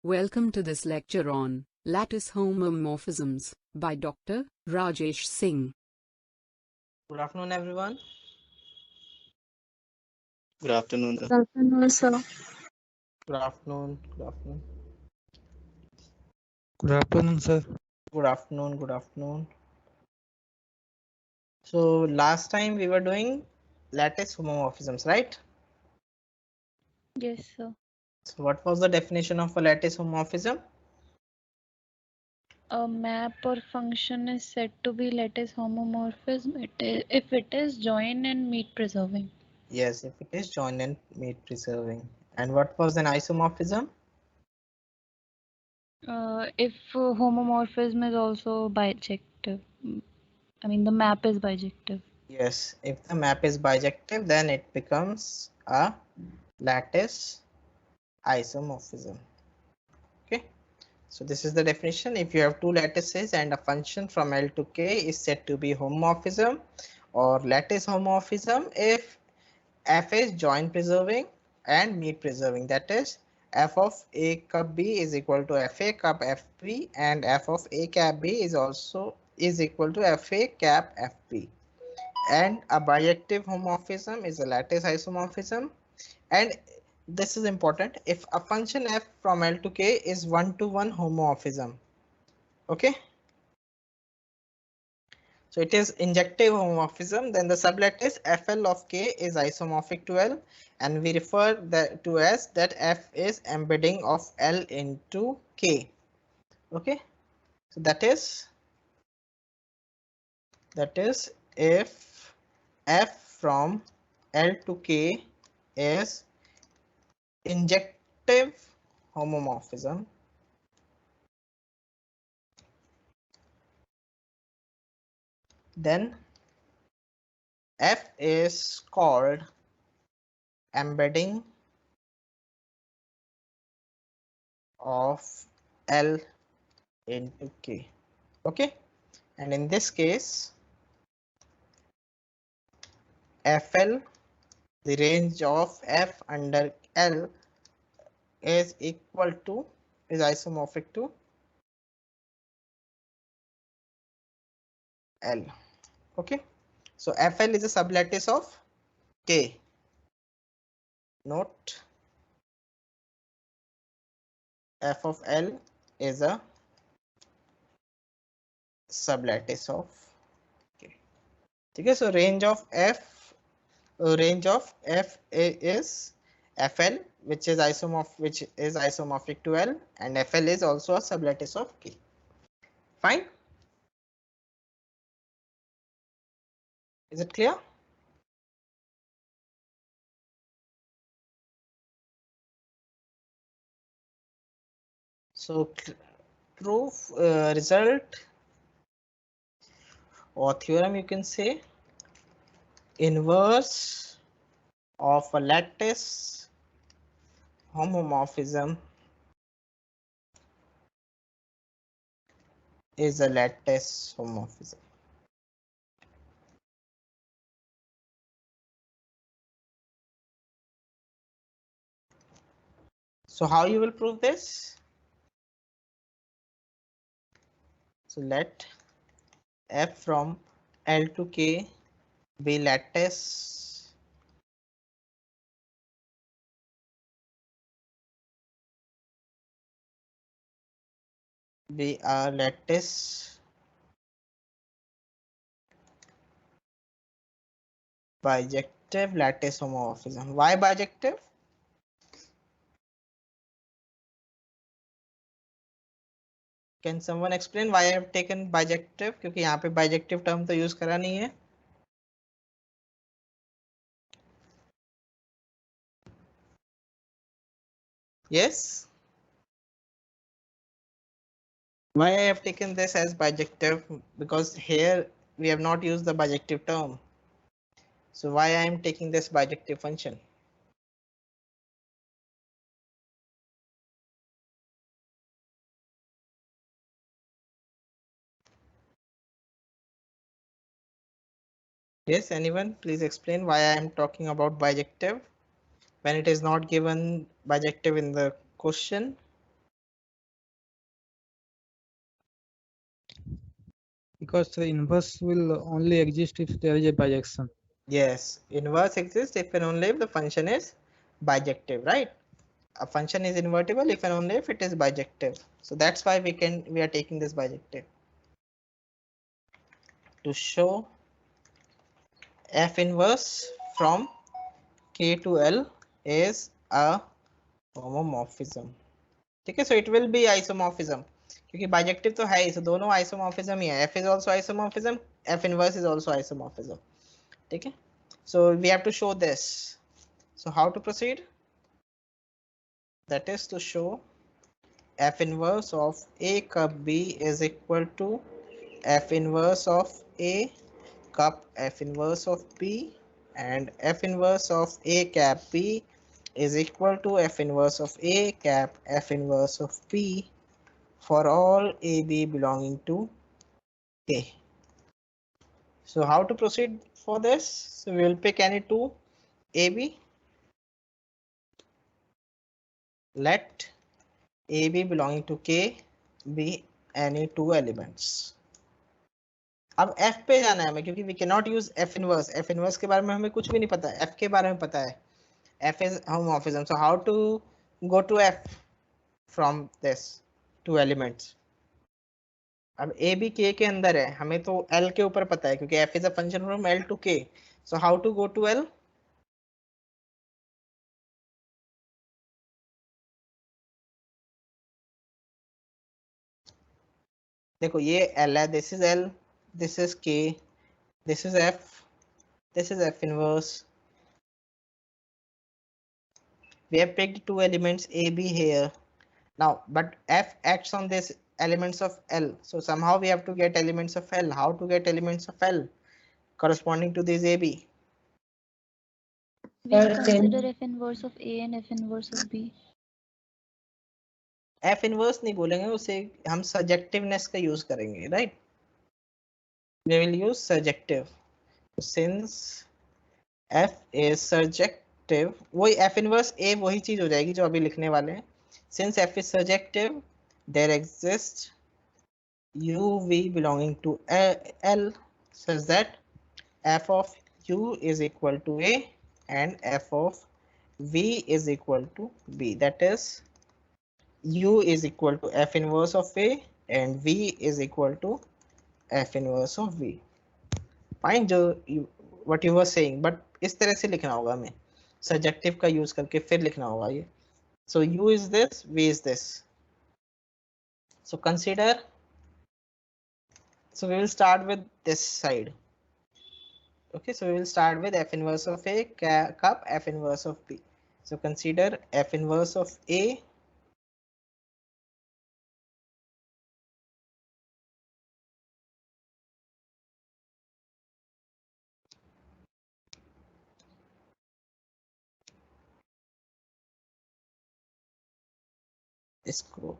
Welcome to this lecture on lattice homomorphisms by Dr. Rajesh Singh. Good afternoon, everyone. Good afternoon, sir. Good afternoon, sir. Good afternoon. Good afternoon. Good afternoon, sir. Good afternoon. Good afternoon. So last time we were doing lattice homomorphisms, right? Yes, sir. So what was the definition of a lattice homomorphism? A map or function is said to be lattice homomorphism if it is joint and meet preserving. Yes, if it is joint and meet preserving. And what was an isomorphism? If homomorphism is also bijective. I mean, the map is bijective. Yes, if the map is bijective, then it becomes a lattice isomorphism. Okay. So this is the definition. If you have two lattices and a function from L to K is said to be homomorphism or lattice homomorphism if f is joint preserving and meet preserving, that is f of a cup b is equal to fa cup fb and f of a cap b is also is equal to fa cap fb. And a bijective homomorphism is a lattice isomorphism. And this is important, if a function f from L to K is one-to-one homomorphism. Okay. So it is injective homomorphism, then the sublattice FL of K is isomorphic to L, and we refer that to as that F is embedding of L into K. Okay. So that is if F from L to K is injective homomorphism, then F is called embedding of L into K. Okay. And in this case, FL, the range of F under L is isomorphic to L. Okay. So FL is a sublattice of K. Note F of L is a sublattice of K. Okay, so range of F is FL, which is isomorphic to L, and FL is also a sublattice of K. Fine. Is it clear? So proof result or theorem, you can say, inverse of a lattice homomorphism is a lattice homomorphism. So how you will prove this? So let f from L to K be lattice bijective lattice homomorphism. Why bijective? Can someone explain why I have taken bijective? क्योंकि यहाँ पे bijective term तो use करा नहीं है. Yes. Why I have taken this as bijective? Because here we have not used the bijective term. So why I am taking this bijective function? Yes, anyone please explain why I am talking about bijective when it is not given bijective in the question. Because the inverse will only exist if there is a bijection. Yes, inverse exists if and only if the function is bijective, right? A function is invertible if and only if it is bijective. So that's why we are taking this bijective to show f inverse from K to L is a homomorphism. ठीक है, so it will be isomorphism क्योंकि bijective तो है ही, so दोनों isomorphism ही है. F is also isomorphism, F inverse is also isomorphism. ठीक है, so we have to show this. So how to proceed? That is to show F inverse of A cup B is equal to F inverse of A cup F inverse of B, and F inverse of A cap B is equal to F inverse of A cap F inverse of B for all AB belonging to K. So how to proceed for this? So we will pick any two AB. Let AB belonging to K be any two elements. अब F पे जाना है हमें क्योंकि we cannot use F inverse. F inverse के बारे में हमें कुछ भी नहीं पता है, F के बारे में पता है. F is homomorphism. So how to go to F from this two elements? अब A भी K के अंदर है, हमें तो L के ऊपर पता है क्योंकि F is a function from L to K. So how to go to L? देखो ये L है, this is L, this is K, this is F, this is F inverse. We have picked two elements A, B here. Now, but F acts on this elements of L. So somehow we have to get elements of L. How to get elements of L corresponding to this AB? We'll consider F inverse of A and F inverse of B. F inverse नहीं बोलेंगे, उसे हम surjectiveness का use करेंगे, right? We will use surjective. Since F is surjective, वही F inverse A वही चीज हो जाएगी जो अभी लिखने वाले हैं. Since F is surjective, there exists UV belonging to L such that F of U is equal to A and F of V is equal to B. That is, U is equal to F inverse of A and V is equal to F inverse of V. Fine, what you were saying, but इस तरह से लिखना होगा हमें, surjective का use करके फिर लिखना होगा ये. So U is this, V is this. So consider. So we will start with this side. Okay, so we will start with F inverse of A cup F inverse of B. So consider F inverse of A इसको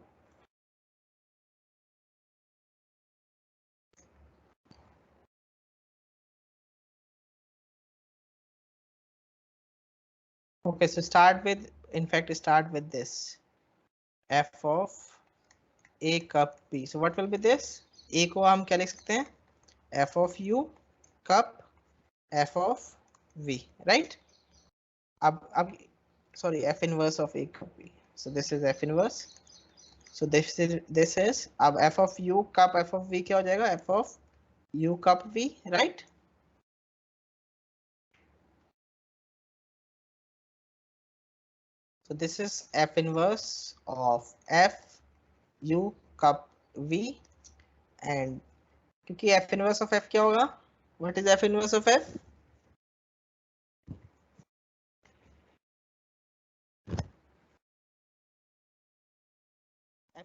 okay, so start with, in fact start with this F of A cup B. So what will be this? A को हम क्या लिख सकते हैं? F of U cup F of V, right? अब sorry, F inverse of A cup B. So this is F inverse. So this is अब F of U cup F of V क्या हो जाएगा? F of U cup V, right? So this is F inverse of F U cup V, and क्योंकि F inverse of F क्या होगा? What is F inverse of F?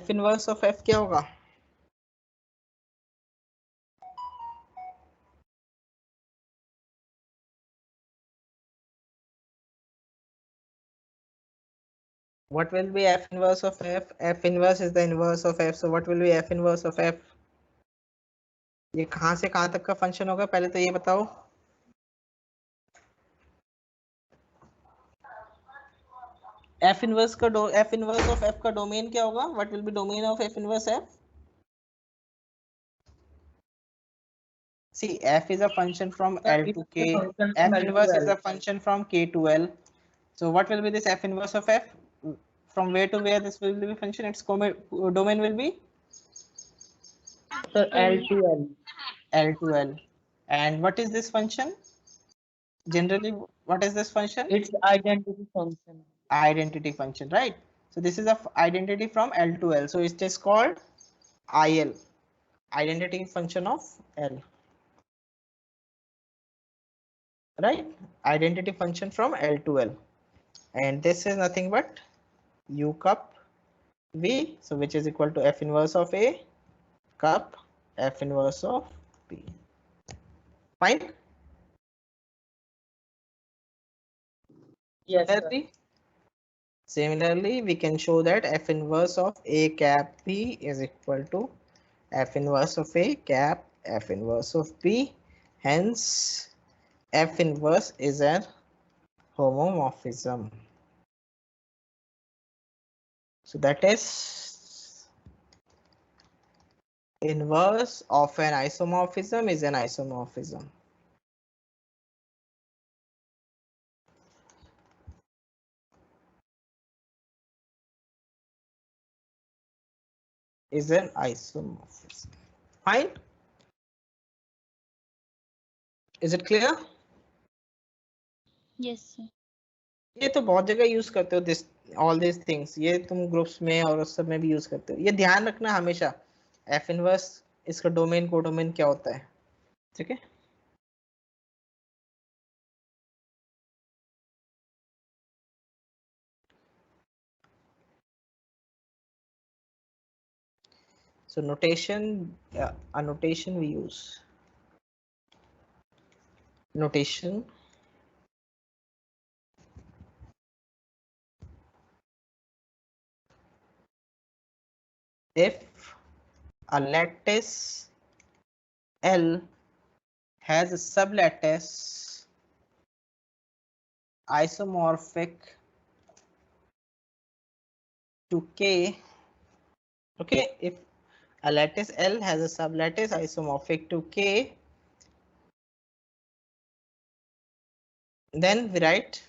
F inverse of F क्या होगा? What will be F inverse of F? F inverse is the inverse of F. So what will be F inverse of F? ये कहाँ से कहाँ तक का function होगा, पहले तो ये बताओ. F inverse का F inverse of F का डोमेन क्या होगा? What will be domain of F inverse F? See, f is a function from Sir, L it to is a K. function F from L to inverse is L. a function from K to L. So what will be this f inverse of f? From where to where this will be function? Its domain will be Sir, L to L. L to L. And what is this function? Generally, what is this function? It's identity function. Identity function, right? So this is a identity from L to L. So it is called IL, identity function of L, right? Identity function from L to L. And this is nothing but U cup V, so which is equal to F inverse of A cup F inverse of B. Fine. Yes, sir. Similarly, we can show that F inverse of A cap B is equal to F inverse of A cap F inverse of B. Hence, F inverse is an homomorphism. So that is inverse of an isomorphism is an isomorphism. Is an isomorphism. Fine. Is it clear? Yes, sir. ये तो बहुत जगह use करते हो this all this things, ये तुम groups में और उस सब में भी यूज करते हो. ये ध्यान रखना हमेशा, एफ इनवर्स इसका डोमेन कोडोमेन क्या होता है. ठीक है. So notation, a notation we use. Notation if a lattice L has a sublattice isomorphic to K. Okay, if a lattice L has a sublattice isomorphic to K, then we write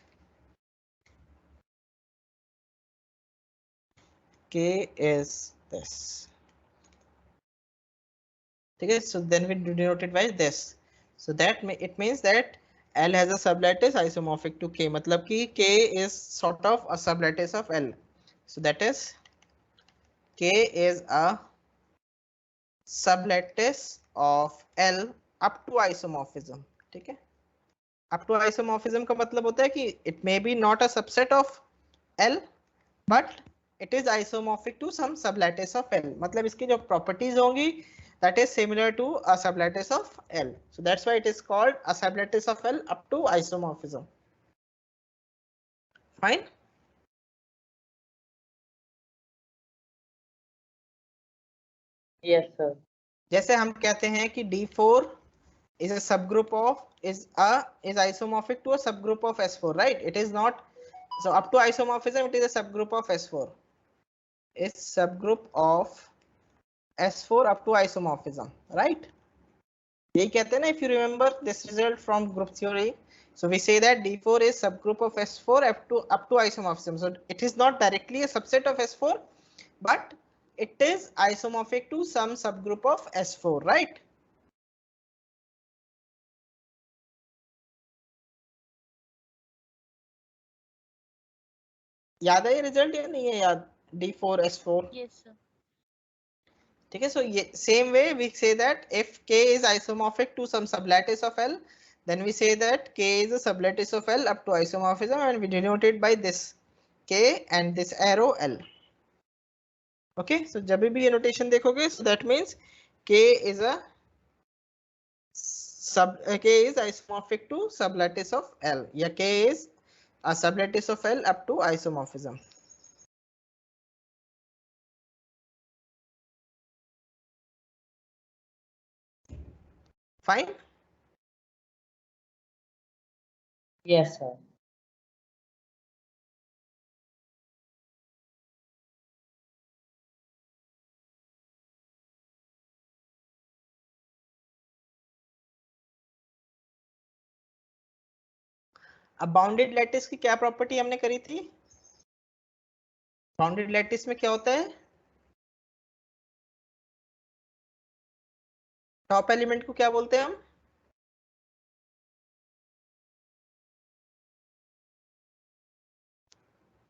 K is this. Okay, so then we denote it by this. So that it means that L has a sublattice isomorphic to K. मतलब कि K is sort of a sublattice of L. So that is K is a sublattice of L up to isomorphism. ठीक है. Up to isomorphism का मतलब होता है कि it may be not a subset of L, but it is isomorphic to some sublattice of L. मतलब इसकी जो properties होंगी that is similar to a sublattice of L. So that's why it is called a sublattice of L up to isomorphism. Fine. Yes, sir. जैसे हम कहते हैं कि D4 is a subgroup of is isomorphic to a subgroup of S4, right? It is not. So up to isomorphism, it is a subgroup of S4. Is subgroup of S4 up to isomorphism, right? यही कहते हैं ना, if you remember this result from group theory, so we say that D4 is subgroup of S4 up to isomorphism. So it is not directly a subset of S4, but it is isomorphic to some subgroup of S4, right? याद है ये result या नहीं है याद? D4 S4. Yes, sir. ठीक है. So same way we say that if K is isomorphic to some sublattice of L, then we say that K is a sublattice of L up to isomorphism, and we denote it by this K and this arrow L. Okay, so जब भी ये notation देखोगे, so that means K is isomorphic to sublattice of L, या K is a sublattice of L up to isomorphism. Fine. Yes, sir. अब bounded lattice की क्या property हमने करी थी? बाउंडेड लैटिस में क्या होता है? टॉप एलिमेंट को क्या बोलते हैं हम?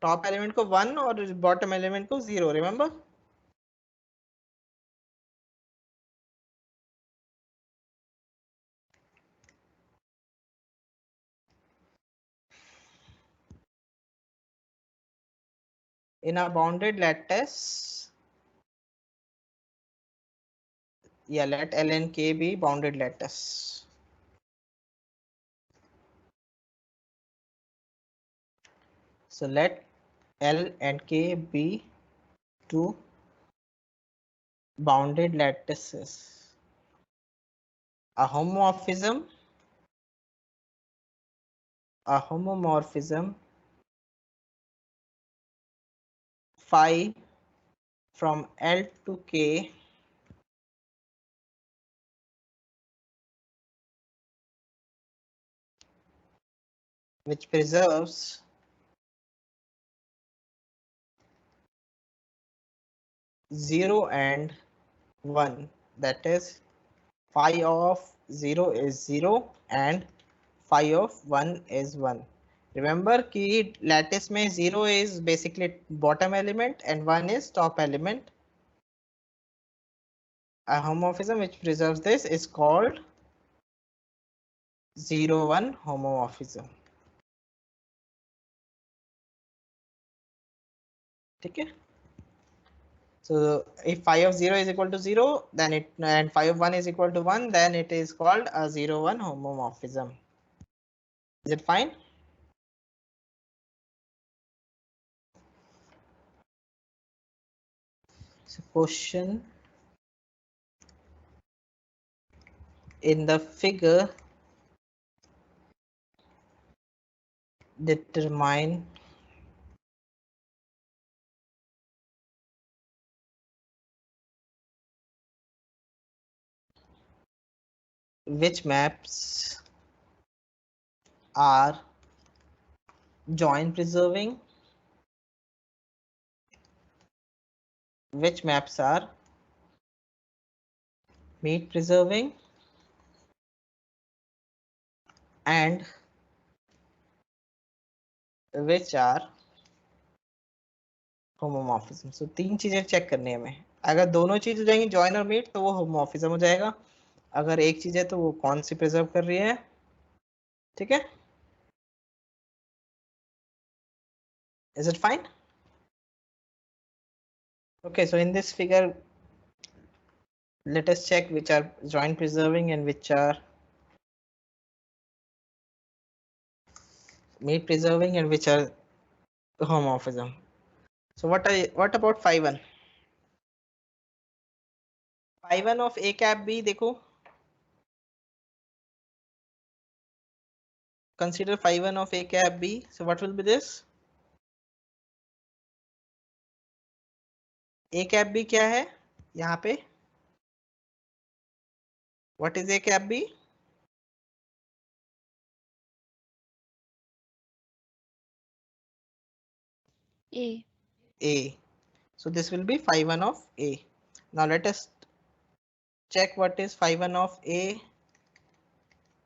टॉप एलिमेंट को 1 और बॉटम एलिमेंट को 0, remember? In a bounded lattice, yeah, let L and K be bounded lattice. So let L and K be two bounded lattices. A homomorphism phi from L to K which preserves zero and 1, that is phi of 0 is 0 and phi of 1 is 1. Remember कि lattice में 0 is basically bottom element and 1 is top element. A homomorphism which preserves this is called 0-1 homomorphism. ठीक है? So if phi of 0 is equal to 0, then it and phi of 1 is equal to 1, then it is called a 0-1 homomorphism. Is it fine? So question in the figure, determine which maps are join preserving, which maps are meet preserving, and which are homomorphism. So तीन चीजें check करनी है हमें. अगर दोनों चीज हो जाएंगी जॉइन और मीट तो वो होमोमॉर्फिज्म हो जाएगा. अगर एक चीज है तो वो कौन सी प्रिजर्व कर रही है. ठीक है? Is it fine? Okay, so in this figure, let us check which are join preserving and which are meet preserving and which are homomorphism. So what about phi 1? Phi 1 of A cap B, देखो. Consider phi 1 of A cap B. So what will be this? A cap B क्या है यहाँ पे? What is A cap B? A. A. So this will be phi 1 of A. Now let us check what is phi 1 of A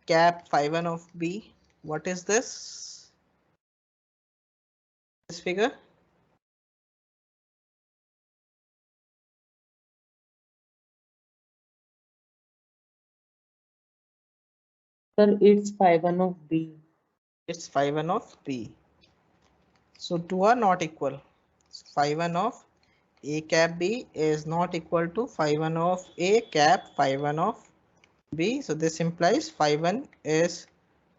cap phi 1 of B. What is this? This figure? Sir, it's phi 1 of B. It's phi 1 of B. So two are not equal. Phi 1 of A cap B is not equal to phi 1 of A cap phi 1 of B. So this implies phi 1 is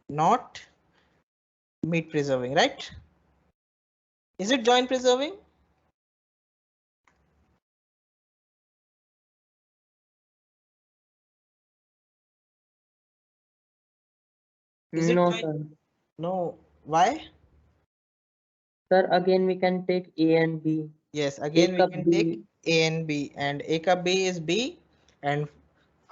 not meet preserving, right? Is it join preserving? Is it No, join? sir. No. Why? Sir, again we can take A and B. Yes, again A we cup can B. take A and B, and A cup B is B and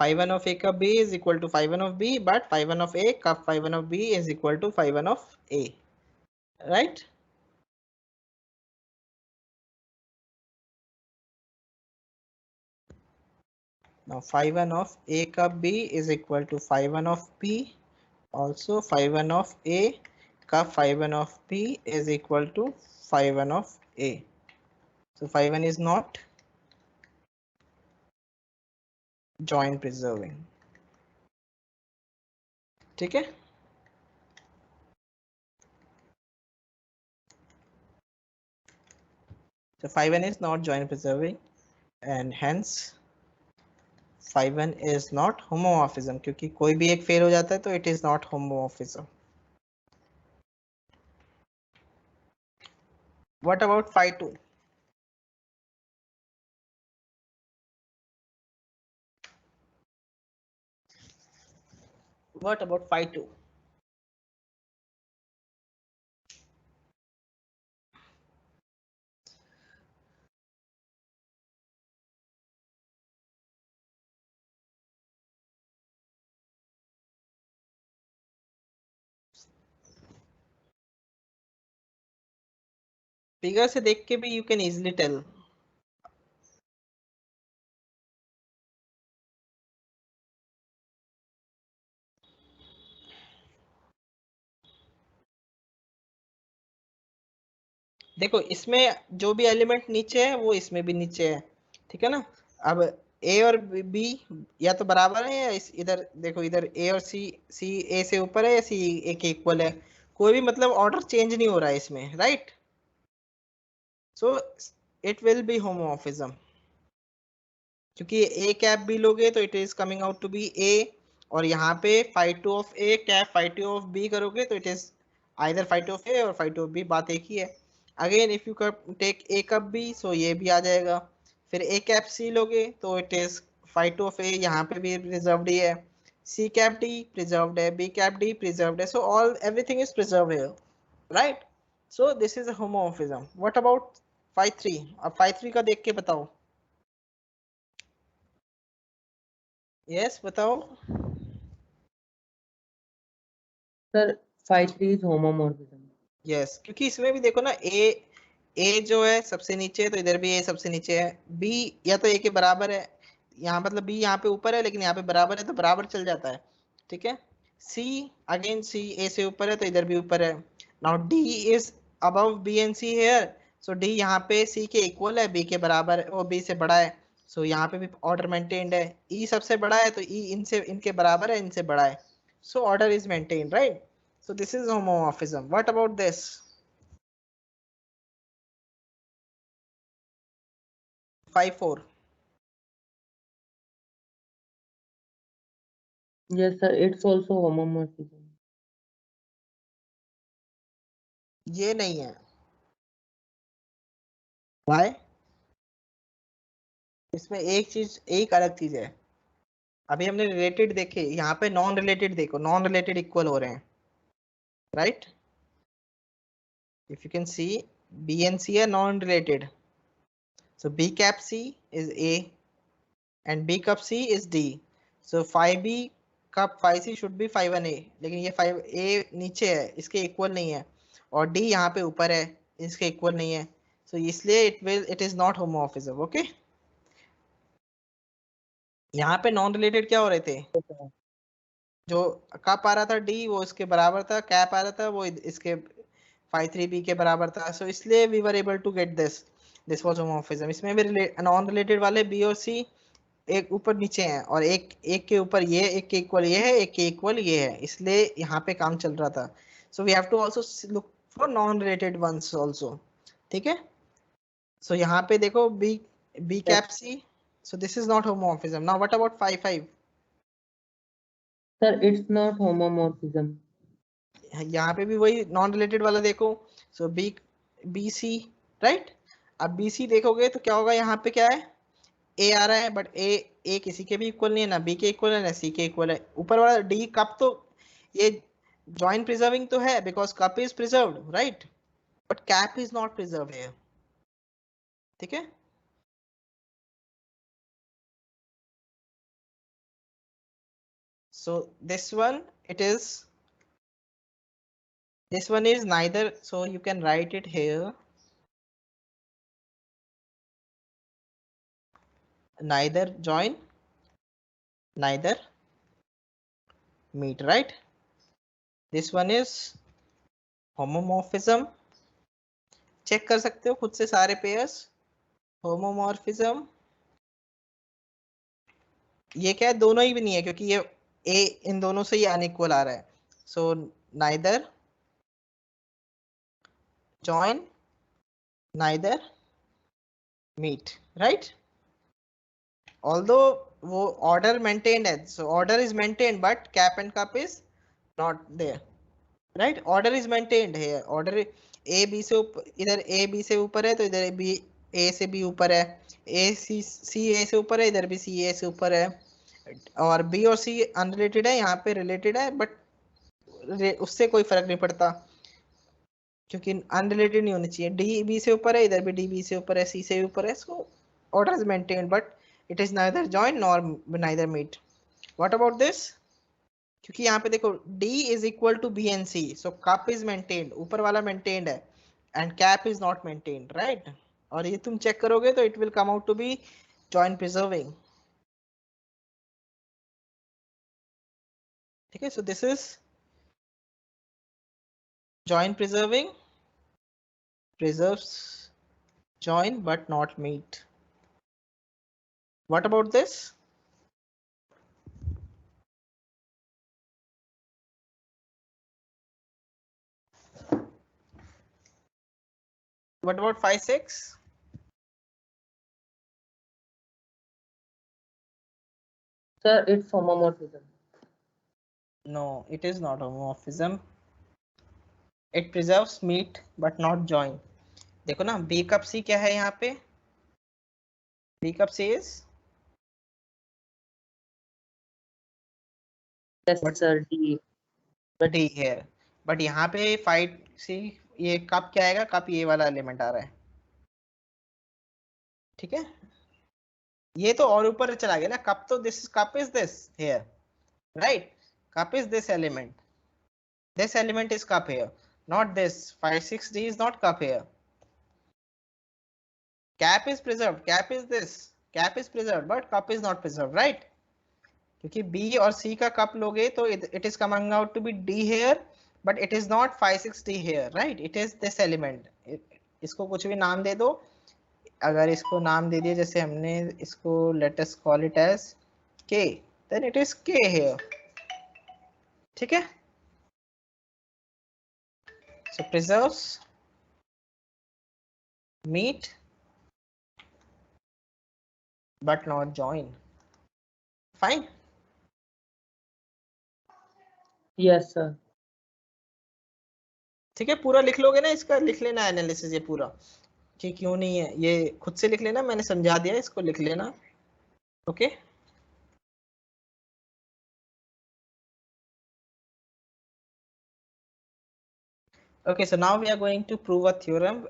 phi 1 of A cup B is equal to phi 1 of B, but phi 1 of A cup phi 1 of B is equal to phi 1 of A, right? Now phi 1 of A cup B is equal to phi 1 of B. Also phi 1 of A cup phi 1 of B is equal to phi 1 of A. So phi 1 is not join preserving. ठीक है? So phi 1 is not join preserving and hence phi 1 is not homomorphism, क्योंकि कोई भी एक fail हो जाता है तो it is not homomorphism. What about phi 2? What about phi 2? Figure से देख के भी you can easily tell. देखो इसमें जो भी एलिमेंट नीचे है वो इसमें भी नीचे है, ठीक है ना? अब ए और बी या तो बराबर है या इधर देखो, इधर ए और सी ए से ऊपर है या सी ए के इक्वल है, कोई भी मतलब ऑर्डर चेंज नहीं हो रहा है इसमें, right? So it will be homomorphism, क्योंकि ए कैप बी लोगे तो it is coming out to be A, और यहाँ पे phi 2 of A cap phi 2 of B करोगे तो it is either phi 2 of A और phi 2 ऑफ बी, बात एक ही है. Again if you take A cup B, so ये भी आ जाएगा. फिर ए कैप सी लोगे तो इट इज phi 2 ऑफ ए, यहाँ पे भी प्रिजर्व्ड ही है. सी कैप डी प्रिजर्व्ड है, बी कैप डी प्रिजर्व्ड है, so all everything is preserved here, right? So this is a homomorphism. What about phi 3? अब phi 3 का देख के बताओ. यस बताओ. Sir phi 3 is homomorphism. Yes क्योंकि इसमें भी देखो ना, ए जो है सबसे नीचे है तो इधर भी ए सबसे नीचे है. बी या तो ए के बराबर है, यहाँ मतलब बी यहाँ पे ऊपर है लेकिन यहाँ पे बराबर है तो बराबर चल जाता है, ठीक है? सी अगेन सी ए से ऊपर है तो इधर भी ऊपर है. Now D is above B and C here, so D यहाँ पे सी के इक्वल है, बी के बराबर है, वो बी से बड़ा है, सो यहाँ पे भी ऑर्डर मेंटेन्ड है. ई सबसे बड़ा है तो ई इनसे इनके बराबर है, इनसे बड़ा है, so order is maintained, right? So this is homomorphism. What about this? Phi 4. Yes sir, it's also homomorphism. ये नहीं है. Why? इसमें एक चीज, एक अलग चीज है. अभी हमने रिलेटेड देखे, यहाँ पे नॉन रिलेटेड देखो, नॉन रिलेटेड इक्वल हो रहे हैं, right? If you can see, B and C are non-related. So B cap C is A and B cup C is D. So phi B cup phi C should be phi 1A, लेकिन ये phi A नीचे है, इसके equal नहीं है, और D यहाँ पे ऊपर है, इसके इक्वल नहीं है, so इसलिए it is not homomorphism. Okay? यहाँ पे नॉन रिलेटेड क्या हो रहे थे? जो कप आ रहा था D वो इसके बराबर था, कैप आ रहा था वो इसके phi 3B के बराबर था, so इसलिए we were able to get this was homomorphism. इसमें भी नॉन रिलेटेड वाले B और C एक ऊपर नीचे हैं, और एक के ऊपर ये, एक के इक्वल ये है, एक के इक्वल ये है, इसलिए यहाँ पे काम चल रहा था. So we have to also look for non related ones also, ठीक है? सो यहाँ पे देखो B cap C, so this is not homomorphism. Now what about phi 5? Sir, it's not homomorphism. यहाँ पे भी वही नॉन रिलेटेड वाला देखो, सो बी सी, राइट? अब बी सी देखोगे तो क्या होगा, यहाँ पे क्या है, ए आ रहा है, बट ए किसी के भी इक्वल नहीं है, ना बी के इक्वल है ना सी के इक्वल है. ऊपर वाला डी कप तो ये जॉइन प्रिजर्विंग तो है because cup is preserved, right? But cap is not preserved here, ठीक है? So this one is neither, so you can write it here, neither join, neither meet, right? This one is homomorphism. Check कर सकते हो खुद से सारे pairs. Homomorphism ये क्या है, दोनों ही भी नहीं है क्योंकि ये ए इन दोनों से ही अनइक्वल आ रहा है. So neither join neither meet, right? Although वो ऑर्डर मेंटेन्ड है, so order is maintained but cap and cup is not there, right? Order is maintained है. ऑर्डर ए बी से ऊपर, इधर ए बी से ऊपर है तो इधर बी ए से भी ऊपर है, ए सी ए से ऊपर है, इधर भी सी ए से ऊपर है, और बी और सी अनरिलेटेड है, यहाँ पे रिलेटेड है बट उससे कोई फर्क नहीं पड़ता क्योंकि अनरिलेटेड नहीं होनी चाहिए. डी बी से ऊपर है, इधर भी डी बी से ऊपर है, सी से ऊपर है, so order is maintained but it is neither join nor neither meet. What about this? क्योंकि यहाँ पे देखो D is equal to B and C, so cup is maintained, ऊपर वाला मेंटेन्ड है and cap is not maintained, right? और ये तुम चेक करोगे तो it will come out to be join preserving. ठीक है, so this is join preserving, preserves join but not meet. What about this? What about 5, 6? Sir, it's homomorphism. No, it is not homomorphism. It preserves meet but not join. देखो ना, B cup C क्या है यहाँ पे? B cup C is Yes, sir, D. D here. But यहाँ पे 5 C ये cup क्या आएगा? कप ये वाला एलिमेंट आ रहा है. ठीक है, ये तो और ऊपर चला गया ना. कप तो this cup is this here, right? Cup is this element. This element is cup here, not this. 5, 6 D is not cup here. Cap is preserved. Cap is this. Cap is preserved, but cup is not preserved, right? क्योंकि B और C का cup लोगे तो it is coming out to be D here, but it is not 5, 6 D here, right? It is this element. इसको कुछ भी नाम दे दो. अगर इसको नाम दे दिए जैसे हमने इसको let us call it as K, then it is K here. ठीक है? So preserves meet but not join. Fine. Yes, sir. ठीक है, पूरा लिख लोगे ना, इसका लिख लेना एनालिसिस ये पूरा कि क्यों नहीं है, ये खुद से लिख लेना, मैंने समझा दिया, इसको लिख लेना. Okay Okay, so now we are going to prove a theorem,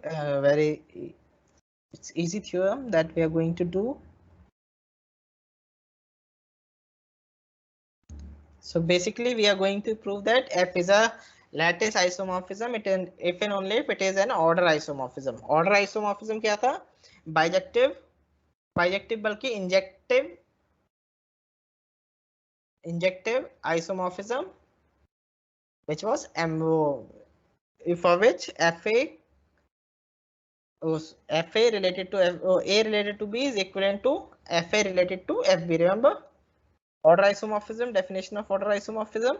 it's easy theorem that we are going to do. So basically we are going to prove that F is a lattice isomorphism if and only if it is an order isomorphism. Order isomorphism क्या था? Bijective बल्कि injective isomorphism, which was for which FA related to A related to B is equivalent to FA related to FB. Remember order isomorphism, definition of order isomorphism: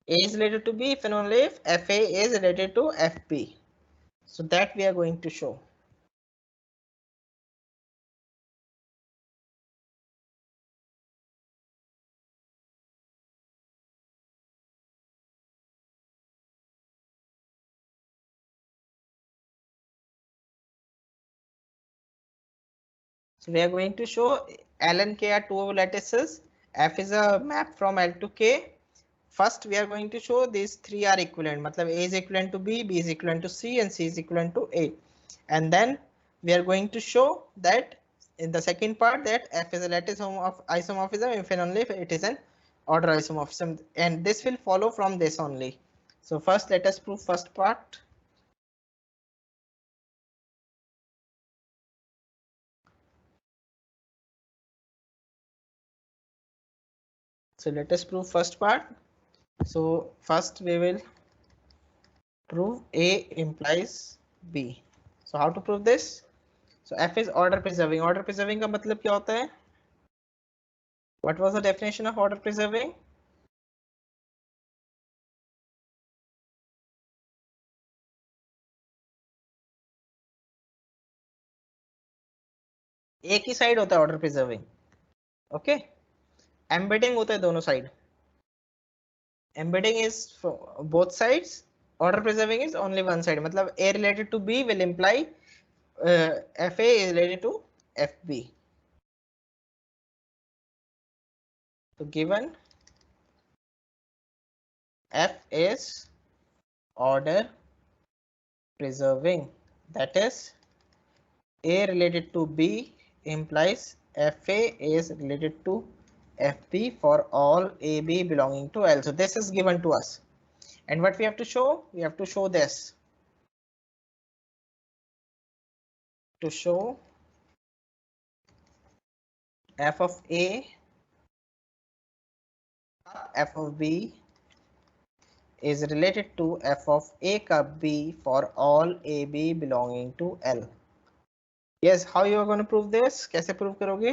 A is related to B if and only if FA is related to FB. So that we are going to show. So we are going to show L and K are two lattices. F is a map from L to K. First we are going to show these three are equivalent. मतलब A is equivalent to B, B is equivalent to C, and C is equivalent to A. And then we are going to show that in the second part that F is a lattice isomorphism if and only if it is an order isomorphism, and this will follow from this only. So first let us prove first part. So let us prove first part. So first we will prove A implies B. So how to prove this? So F is order preserving. Order preserving का मतलब क्या होता है? What was the definition of order preserving? एक ही side होता है order preserving. Okay, embedding होता है दोनों side. Embedding is both sides, order preserving is only one side. मतलब A related to B will imply FA is related to FB. So given F is order preserving, that is A related to B implies FA is related to FB for all AB belonging to L. So this is given to us, and what we have to show? We have to show this. To show F of A, F of B is related to F of A cup B for all AB belonging to L. Yes, how you are going to prove this? कैसे prove करोगे?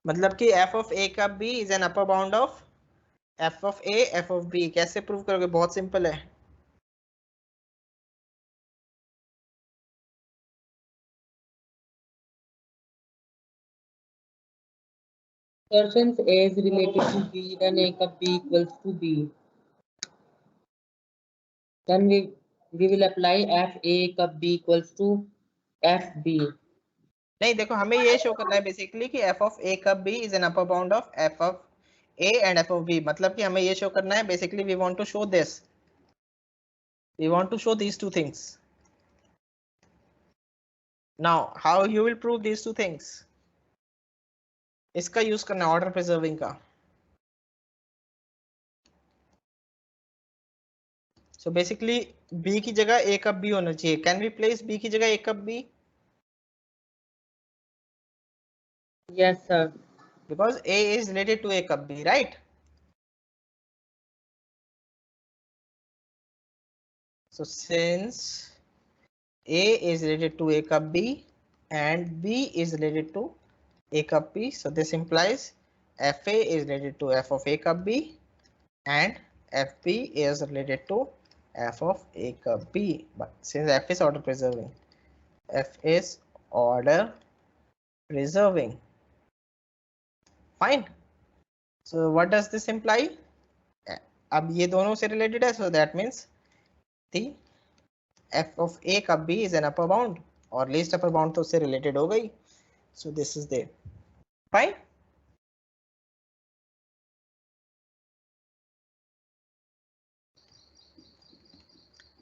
मतलब कि F of A cup B is an upper bound of F of A, F of B. कैसे prove करोगे? बहुत simple है. Sir, since A is related to B, then A cup B equals to B. Then we will apply F A cup B equals to F B. नहीं, देखो हमें ये show करना है बेसिकली कि F of A cup B is an upper bound of F of A and F of B. मतलब कि हमें ये शो करना है basically we want to show this. We want to show these two things. Now how you will prove these two things? इसका use करना है order preserving का. So basically B की जगह A cup B होना चाहिए. Can we place B की जगह A cup B? Yes, sir. Because A is related to A cup B, right? So since A is related to A cup B and B is related to A cup B, so this implies FA is related to F of A cup B and FB is related to F of A cup B. But since F is order preserving, F is order preserving. Fine. So what does this imply? अब ये दोनों से related है, so that means the F of A cup B is an upper bound और least upper bound तो उससे related हो गई. So this is there. Fine.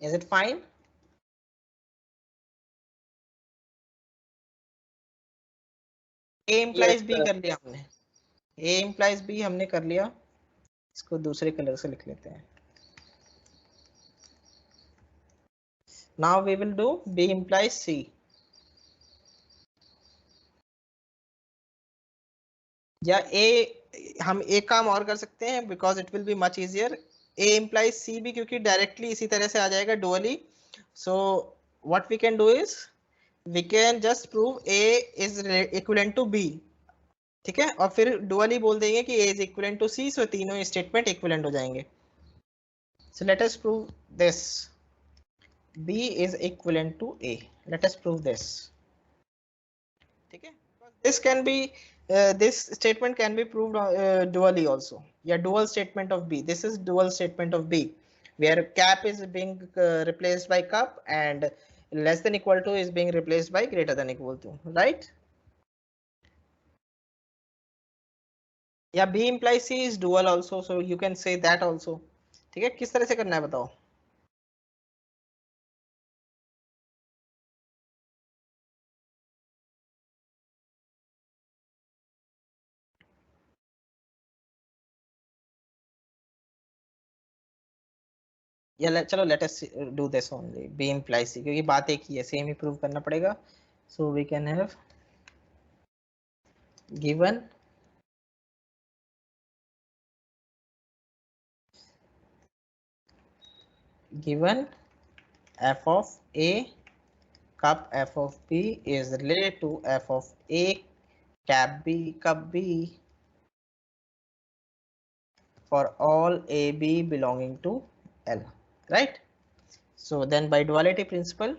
Is it fine? A implies Yes, B sir. कर लिया हमने. A implies B हमने कर लिया. इसको दूसरे कलर से लिख लेते हैं. Now we will do B implies C. या A हम एक काम और कर सकते हैं because it will be much easier. A implies C भी क्योंकि directly इसी तरह से आ जाएगा dually. So what we can do is we can just prove A is equivalent to B. ठीक है, और फिर dually बोल देंगे कि A is equivalent to C. So तीनों स्टेटमेंट इक्विवेलेंट हो जाएंगे. So let us prove this. B is equivalent to A. Let us prove this. ठीक है, this can be this statement can be proved dually also. Yeah, dual statement of B. This is dual statement of B where cap is being replaced by cup and less than equal to is being replaced by greater than equal to, right? या B implies C is dual also, so you can say that also. ठीक है, किस तरह से करना है बताओ? या चलो let us do this only B implies C, क्योंकि बात एक ही है, सेम ही प्रूव करना पड़ेगा. So we can have given f of A cup f of B is related to f of A cap B cup B for all AB belonging to L, right? So then by duality principle,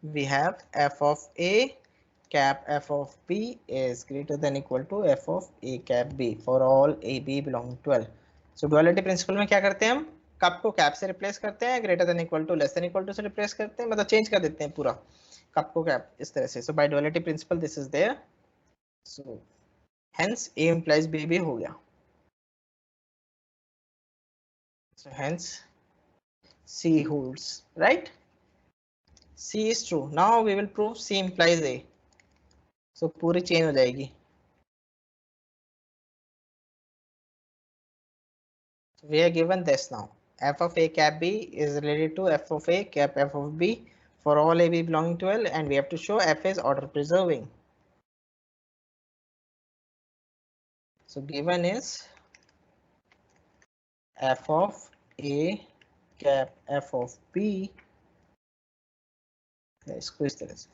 we have f of A cap f of B is greater than equal to f of A cap B for all AB belonging to L. So duality principle में क्या करते हैं हम, cup को cap से replace करते हैं, greater than equal to less than equal to से रिप्लेस करते हैं, मतलब चेंज कर देते हैं पूरा कप को कैप इस तरह से. So by duality principle this is there. So hence A implies B भी हो गया. So hence C holds, right? C is true. Now we will prove C implies A. So पूरी चेन हो जाएगी. So we are given this now. F of A cap B is related to f of A cap f of B for all AB belonging to L, and we have to show f is order preserving. So given is f of A cap f of B. इसको इस तरह से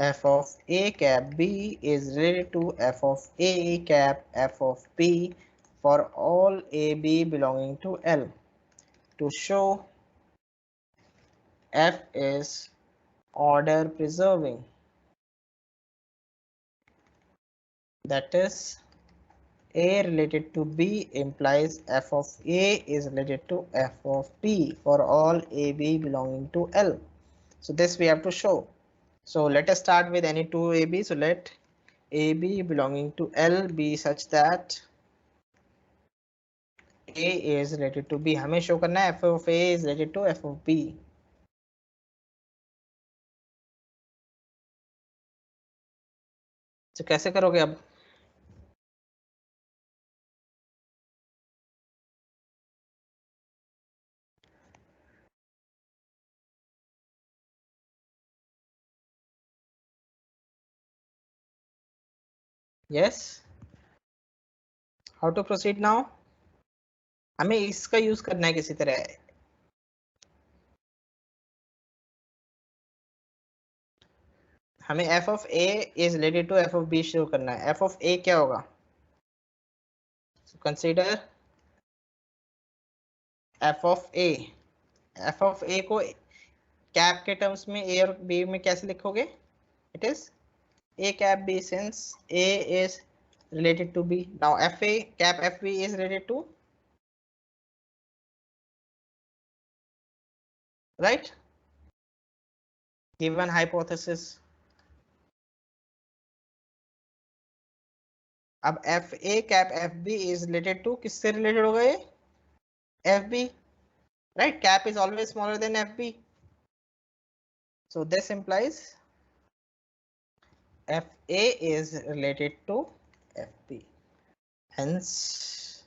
f of A cap B is related to f of A cap f of B for all AB belonging to L. To show f is order preserving, that is A related to B implies f of A is related to f of B for all AB belonging to L. So this we have to show. So let us start with any two AB. So let AB belonging to L be such that A is related to B. हमें show करना है f of A is related to f of B. तो कैसे करोगे अब? Yes. How to proceed now? हमें इसका use करना है किसी तरह. हमें f of A is related to f of B show करना है. f of A क्या होगा? So consider f of A. f of A को कैप के टर्म्स में A और B में कैसे लिखोगे? It is A cap B since A is related to B. Now FA cap FB is related to, right? Given hypothesis. अब FA cap FB is related to, किससे related होगा ये? FB, right? Cap is always smaller than FB. So this implies FA is related to FB. Hence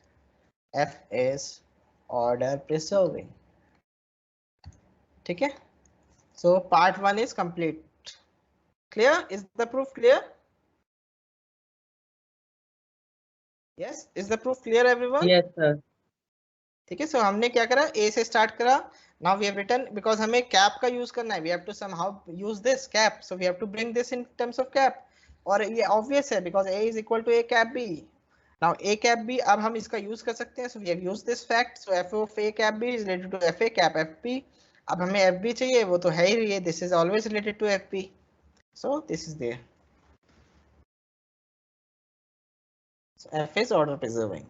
F is order preserving. ठीक है? So part 1 is complete. Clear? Is the proof clear? Yes, is the proof clear everyone? Yes, sir. ठीक है, so हमने क्या करा, A से start करा. Now we have written, because हमें cap का use करना है, we have to somehow use this cap, so we have to bring this in terms of cap. और ये obvious है because A is equal to A cap B. Now A cap B अब हम इसका use कर सकते हैं, so we have used this fact. So f of A cap B is related to FA cap FB. अब हमें FB चाहिए, वो तो है ही, this is always related to FB. So this is there. So F is order preserving.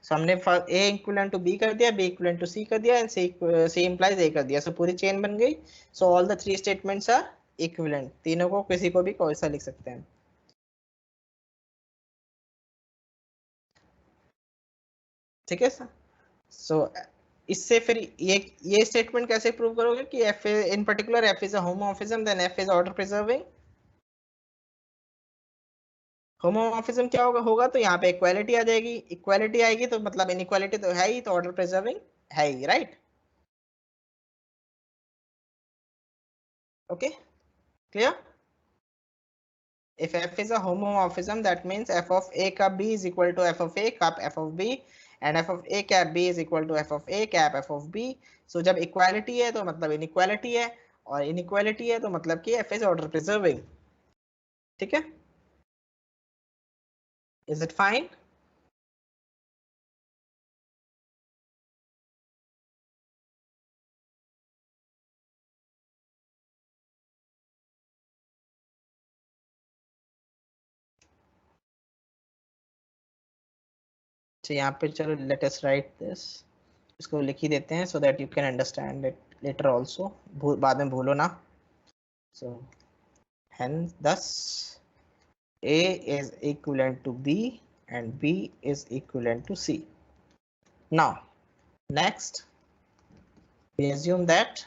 सो हमने ए equivalent to be कर दिया, B equivalent to सी कर दिया, एंड सी इंप्लाइज ए कर दिया. सो पूरी चेन बन गई. So all the three statements are equivalent. तीनों को किसी को भी कोई सा लिख सकते हैं. ठीक है सर. सो इससे फिर ये स्टेटमेंट कैसे प्रूव करोगे कि F in particular F is a homomorphism, then F is order preserving. Homomorphism क्या होगा तो यहाँ पे इक्वालिटी आ जाएगी. इक्वालिटी आएगी तो मतलब इनइक्वालिटी तो है ही, तो ऑर्डर प्रिजर्विंग है ही. Right. Okay, clear? If f is a homomorphism, that means f of a cap b is equal to f of a cap f of b, and f of a cap b is equal to f of a cap f of b. So जब equality है तो मतलब inequality है, और inequality है तो मतलब कि f is order preserving. ठीक है? Is it fine? तो यहाँ पे चलो let us write this. इसको लिख ही देते हैं so that you can understand it later also. बाद में भूलो ना. So hence thus A is equivalent to B and B is equivalent to C. Now next we assume that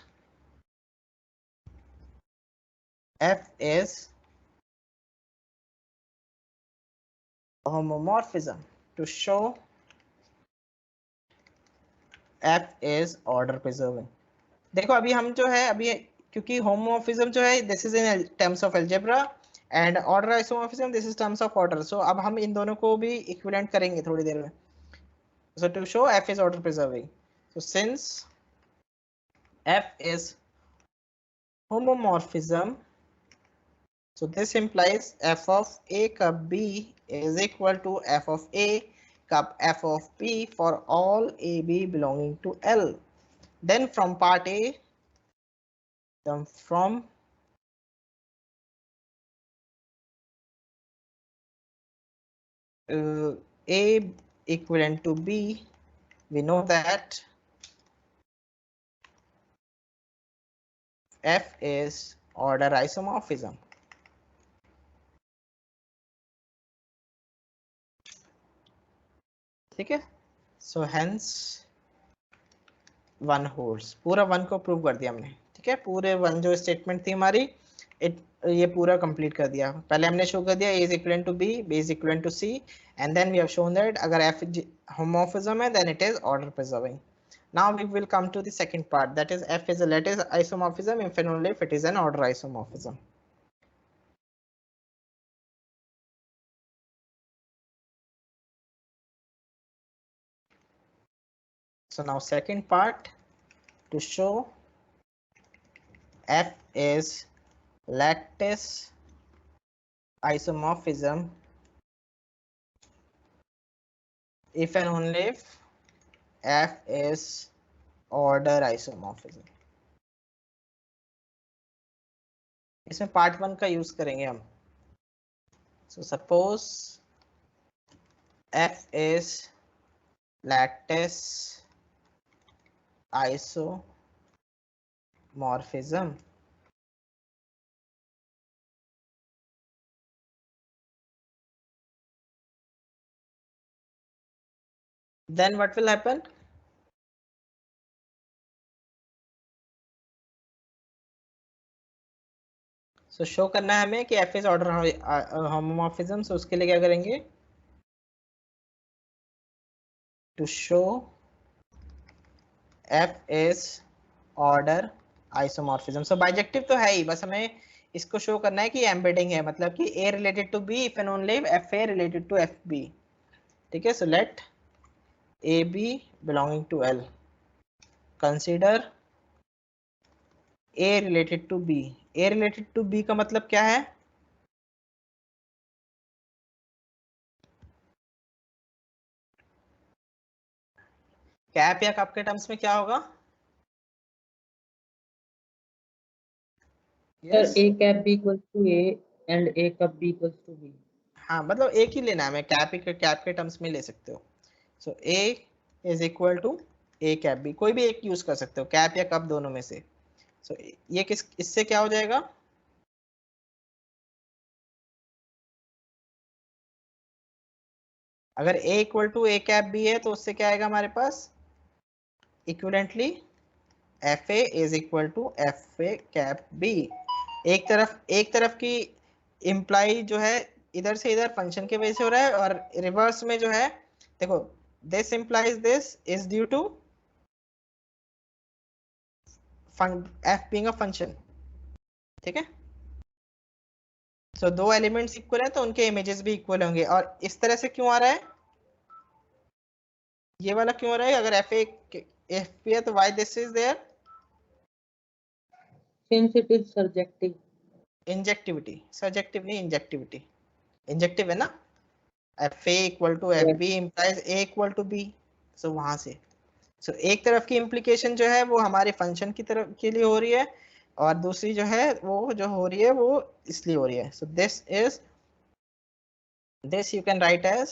F is a homomorphism. To show F is order preserving. देखो अभी हम जो है अभी क्योंकि होमोमॉर्फिज्म जो है this is in terms of algebra and order isomorphism this is terms of order. So अब हम इन दोनों को भी इक्विवेलेंट करेंगे थोड़ी देर में. So to show F is order preserving, so since F is homomorphism, so this implies f of a cup b is equal to f of a cup f of b for all ab belonging to L. Then from part A, from A equivalent to B, we know that F is order isomorphism. ठीक है. So hence one holds. पूरा one को prove कर दिया हमने. ठीक है, पूरे वन जो स्टेटमेंट थी हमारी ये पूरा कंप्लीट कर दिया. पहले हमने शो कर दिया a is equivalent to b, b is equivalent to c, and then we have shown that अगर f homomorphism है then it is order preserving. Now we will come to the second part, that is f is a lattice isomorphism if and only if it is an order isomorphism. So now second part, to show f is lattice isomorphism if and only if f is order isomorphism. इसमें part one का use करेंगे हम. So suppose f is lattice isomorphism then what will happen? So show करना है हमें कि f is order homomorphism. So उसके लिए क्या करेंगे? To show f is order isomorphism. So bijective तो है ही, बस हमें इसको शो करना है कि एम्बेडिंग है, मतलब कि a related to b if and only if fa related to fb. ठीक है. So let ab belonging to L. Consider a related to b. a related to b का मतलब क्या है? कैप या कप के टर्म्स में क्या होगा? Sir, a cap b equals to a and a cup b equals to b. हाँ, मतलब एक ही लेना है, मैं कैप के टर्म्स में ले सकते हो. So A is equal to A cap B, कोई भी एक यूज कर सकते हो, कैप या कप दोनों में से। सो ये किस, इससे क्या हो जाएगा, अगर A equal to A cap B है तो उससे क्या आएगा हमारे पास, equivalently F A is equal to F A cap B. एक तरफ की इम्प्लाई जो है इधर से इधर फंक्शन की वजह से हो रहा है, और रिवर्स में जो है देखो, this implies this is due to F being a function, ठीक है। सो दो एलिमेंट्स इक्वल है तो उनके इमेजेस भी इक्वल होंगे। और इस तरह से क्यों आ रहा है, ये वाला क्यों आ रहा है, अगर एफ पी है तो why this is there, since it is surjective। Injectivity, subjective नहीं, इंजेक्टिविटी, इंजेक्टिव है ना, F A equal to F B implies A equal to B. So वहां से एक तरफ की इम्प्लीकेशन जो है वो हमारे फंक्शन की तरफ के लिए हो रही है, और दूसरी जो है वो जो हो रही है वो इसलिए हो रही है। So this you can write as,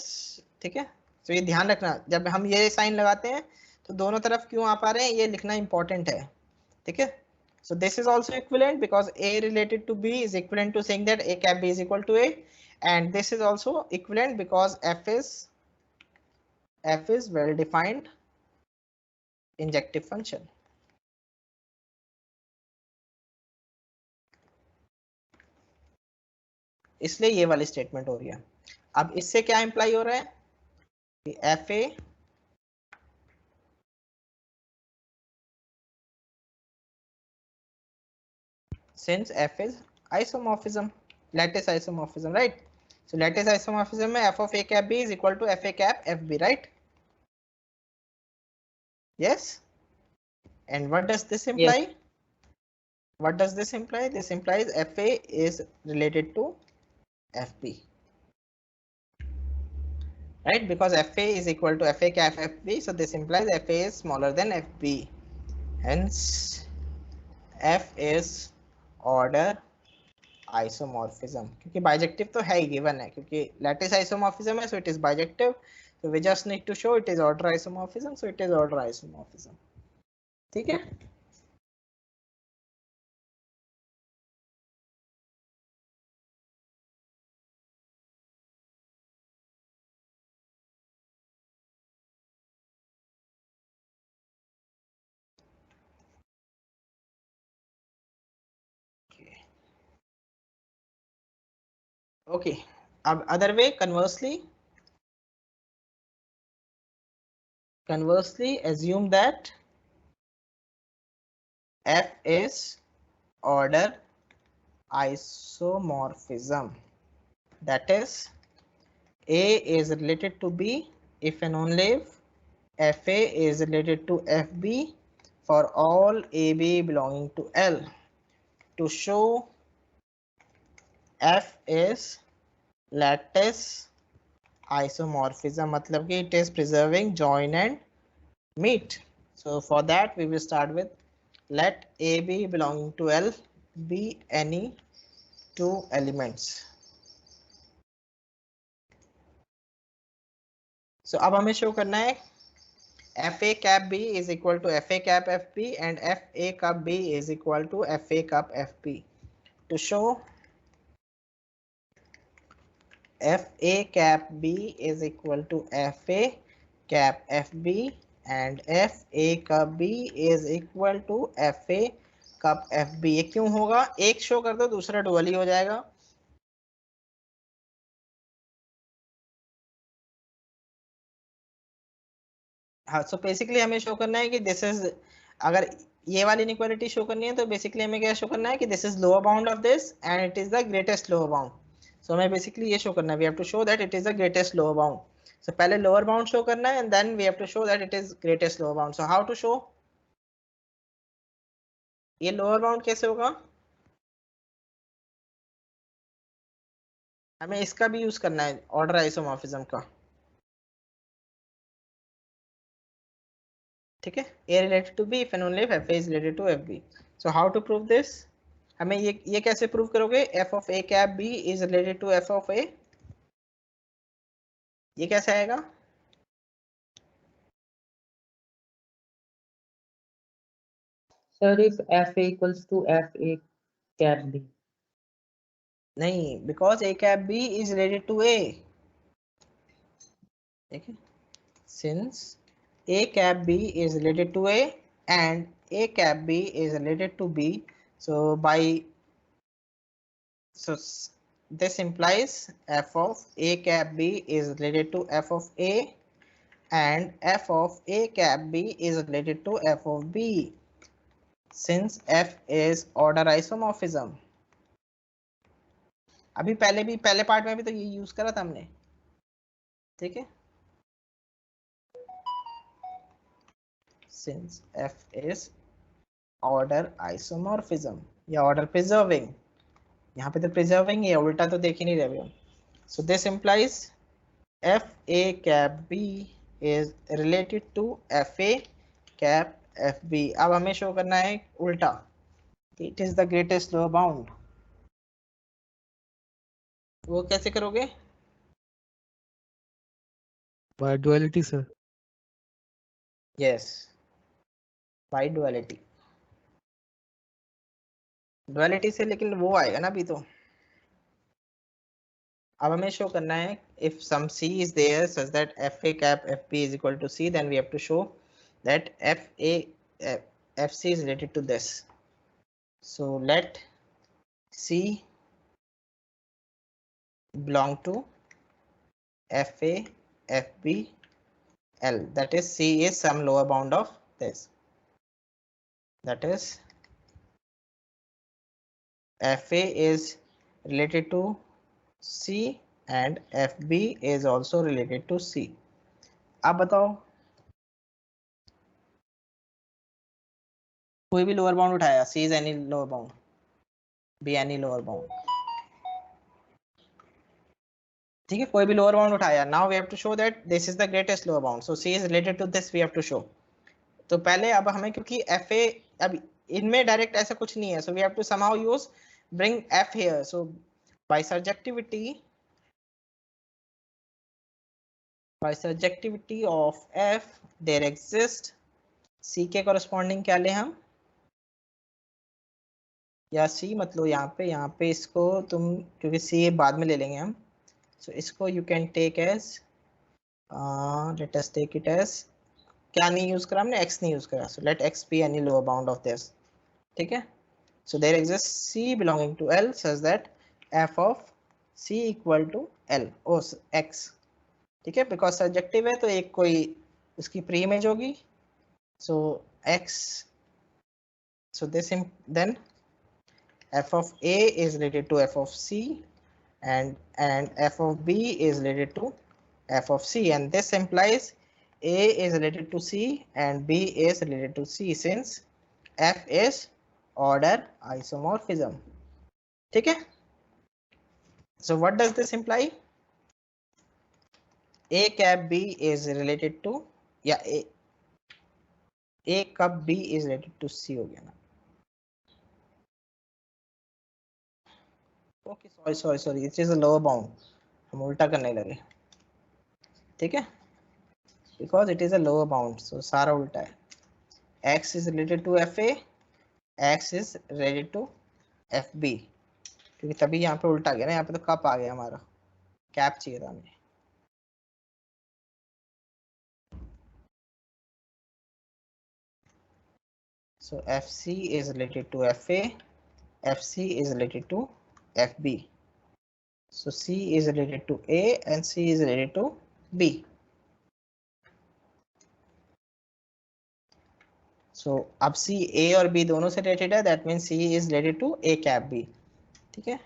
ठीक है। तो ये ध्यान रखना, जब हम ये साइन लगाते हैं तो दोनों तरफ क्यों आ पा रहे हैं ये लिखना इंपॉर्टेंट है, ठीक है। So this is also equivalent because A related to B is equivalent to saying that A cap B is equal to A, and this is also equivalent because F is well defined injective function. इसलिए ये वाली statement हो रही है। अब इससे क्या imply हो रहा है कि F A since f is isomorphism, lattice isomorphism, right? So lattice isomorphism में f of a cap b is equal to f a cap f b, right? Yes. And what does this imply? Yes. What does this imply? This implies f a is related to f b, right? Because f a is equal to f a cap f b, so this implies f a is smaller than f b. Hence f is order isomorphism, क्योंकि bijective तो है ही, given है, क्योंकि lattice isomorphism है, so it is bijective, so we just need to show it is order isomorphism, so it is order isomorphism, ठीक है। Okay, अब other way, conversely assume that f is order isomorphism, that is a is related to b if and only if f a is related to f b for all a b belonging to L. To show f is lattice isomorphism, मतलब कि it is preserving join and meet. So for that we will start with let a b belonging to L be any two elements. So अब हमें show करना है f a cap b is equal to f a cap f b and f a cap b is equal to f a cap f b. To show f a cap b is equal to f a cap f b and f a cap b is equal to f a cap f b. ये क्यों होगा, एक show कर दो दूसरा dual ही हो जाएगा। हाँ, सो बेसिकली हमें शो करना है कि दिस इज, अगर ये वाली इनइक्वालिटी शो करनी है तो बेसिकली हमें क्या शो करना है कि this is lower bound of this and it is the greatest lower bound. So हमें बेसिकली ये शो करना है, we have to show that it is the greatest lower bound. So पहले लोअर बाउंड शो करना है and then we have to show that it is greatest lower bound. So how to show, ये lower bound कैसे होगा, हमें इसका भी use करना है ऑर्डर आइसोमॉर्फिज्म का, ठीक है। a related to b if and only if f is related to f b. So how to prove this, हमें ये कैसे प्रूव करोगे, f of a cap b is related to f of a, ये कैसे आएगा, Sir, if FA equals to FA cap B. नहीं, because A cap B is related to A. Okay. Since A cap B is related to A and A cap B is related to B, so this implies f of A cap B is related to f of A and f of A cap B is related to f of B, since f is order isomorphism. अभी पहले part में भी तो ये use करा था हमने, ठीक है. Since f is order isomorphism या order preserving, यहाँ पे तो preserving है, उल्टा तो देख ही नहीं रहे हम. So this implies f a cap b is related to f a cap f b. अब हमें शो करना है उल्टा, it is the greatest lower bound. वो कैसे करोगे? By duality, sir. Yes, by duality. Duality से लेकिन वो आएगा ना अभी तो. अब हमें शो करना है if some c is there such that f a cap f b is equal to c, then we have to show that f c is related to this. So let c belong to f a f b l, that is c is some lower bound of this, that is f a is related to c and f b is also related to c. अब बताओ कोई भी lower bound उठाया, c is any lower bound, b any lower bound, ठीक है, कोई भी lower bound उठाया. Now we have to show that this is the greatest lower bound, so c is related to this, we have to show. तो पहले अब हमें, क्योंकि fa अब इनमें डायरेक्ट ऐसा कुछ नहीं है, so we have to somehow use bring f here. So by surjectivity of f there exist c के कॉरेस्पॉन्डिंग क्या ले हम, या c मतलब यहाँ पे इसको तुम, क्योंकि c बाद में ले लेंगे हम, so इसको you can take as let us take it as, क्या नहीं यूज करा हमने, x नहीं यूज करा, so let x be any lower bound of this, ठीक है. so there exists c belonging to L such that f of c equal to L or x, ठीक है, because surjective है तो एक कोई उसकी प्री इमेज होगी, so x, so this then f of a is related to f of c and f of b is related to f of c, and this implies a is related to c and b is related to c, since f is order isomorphism, ठीक है. so what does this imply? a cap b is related to, या a cap b is related to c हो गया ना. Okay sorry it is a lower bound, हम उल्टा करने लगे, ठीक है, because it is a lower bound, so सारा उल्टा है. x is related to F A, x is related to F B, क्योंकि तभी यहाँ पे उल्टा गया ना, यहाँ पे तो कप आ गया हमारा, कैप चाहिए था हमें. so fc is related to fa, fc is related to fb, so c is related to a and c is related to b. so अब c a और b दोनों से रिलेटेड है, that means c is related to a cap b, ठीक है,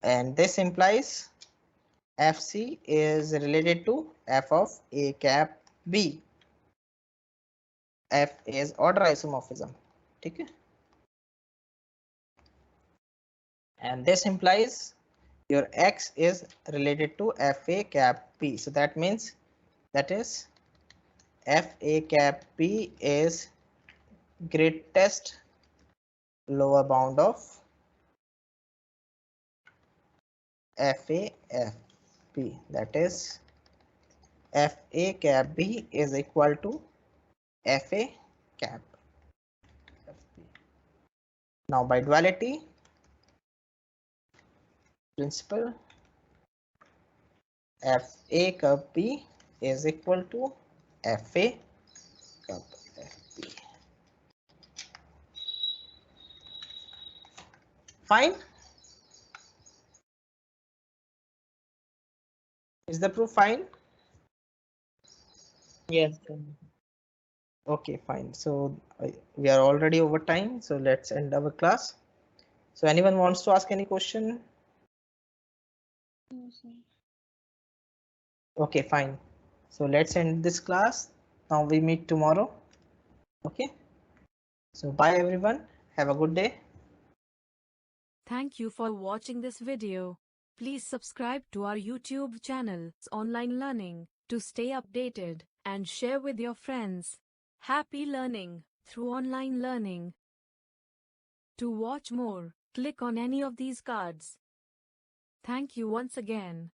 and this implies fc is related to f of a cap b. f is order isomorphism, ठीक है, and this implies your x is related to fa cap b, so that means that is fa cap b is greatest lower bound of fa f b, that is fa cap b is equal to fa cap Now by duality principle, FA curve P is equal to FA curve FP. Fine. Is the proof fine? Yes, sir. Okay, fine. So we are already over time, so let's end our class. So anyone wants to ask any question? No, sir. Okay, fine. So let's end this class. Now we meet tomorrow. Okay. So bye everyone. Have a good day. Thank you for watching this video. Please subscribe to our YouTube channel, Online Learning, to stay updated and share with your friends. Happy learning through online learning. To watch more, click on any of these cards. Thank you once again.